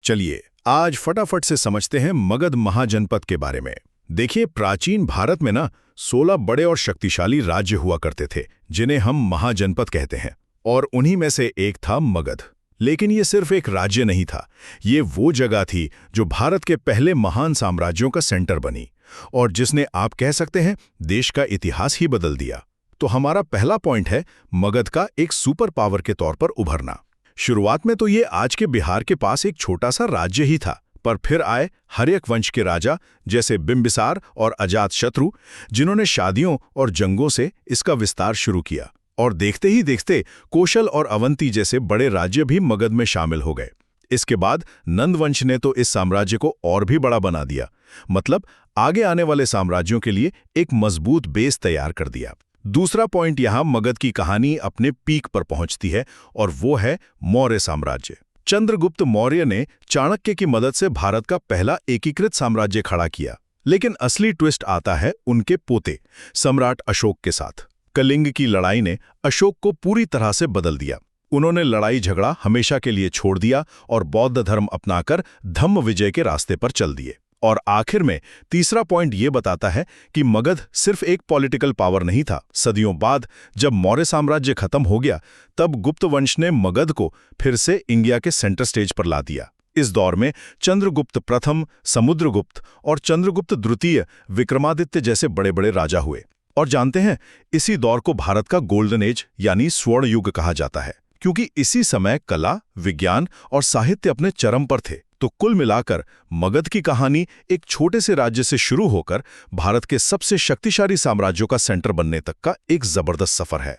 चलिए आज फटाफट से समझते हैं मगध महाजनपद के बारे में। देखिए, प्राचीन भारत में ना 16 बड़े और शक्तिशाली राज्य हुआ करते थे जिन्हें हम महाजनपद कहते हैं, और उन्हीं में से एक था मगध। लेकिन ये सिर्फ एक राज्य नहीं था, ये वो जगह थी जो भारत के पहले महान साम्राज्यों का सेंटर बनी और जिसने, आप कह सकते हैं, देश का इतिहास ही बदल दिया। तो हमारा पहला पॉइंट है मगध का एक सुपर पावर के तौर पर उभरना। शुरुआत में तो ये आज के बिहार के पास एक छोटा सा राज्य ही था, पर फिर आए हर्यक वंश के राजा जैसे बिंबिसार और अजातशत्रु, जिन्होंने शादियों और जंगों से इसका विस्तार शुरू किया। और देखते ही देखते कोशल और अवंती जैसे बड़े राज्य भी मगध में शामिल हो गए। इसके बाद नंद वंश ने तो इस साम्राज्य को और भी बड़ा बना दिया, मतलब आगे आने वाले साम्राज्यों के लिए एक मजबूत बेस तैयार कर दिया। दूसरा पॉइंट, यहाँ मगध की कहानी अपने पीक पर पहुंचती है और वो है मौर्य साम्राज्य। चंद्रगुप्त मौर्य ने चाणक्य की मदद से भारत का पहला एकीकृत साम्राज्य खड़ा किया। लेकिन असली ट्विस्ट आता है उनके पोते सम्राट अशोक के साथ। कलिंग की लड़ाई ने अशोक को पूरी तरह से बदल दिया। उन्होंने लड़ाई झगड़ा हमेशा के लिए छोड़ दिया और बौद्ध धर्म अपनाकर धम्म विजय के रास्ते पर चल दिए। और आखिर में तीसरा पॉइंट ये बताता है कि मगध सिर्फ एक पॉलिटिकल पावर नहीं था। सदियों बाद जब मौर्य साम्राज्य खत्म हो गया, तब गुप्त वंश ने मगध को फिर से इंडिया के सेंटर स्टेज पर ला दिया। इस दौर में चंद्रगुप्त प्रथम, समुद्रगुप्त और चंद्रगुप्त द्वितीय, विक्रमादित्य जैसे बड़े बड़े राजा हुए। और जानते हैं, इसी दौर को भारत का गोल्डन एज यानी स्वर्ण युग कहा जाता है, क्योंकि इसी समय कला, विज्ञान और साहित्य अपने चरम पर थे। तो कुल मिलाकर मगध की कहानी एक छोटे से राज्य से शुरू होकर भारत के सबसे शक्तिशाली साम्राज्यों का सेंटर बनने तक का एक जबरदस्त सफर है।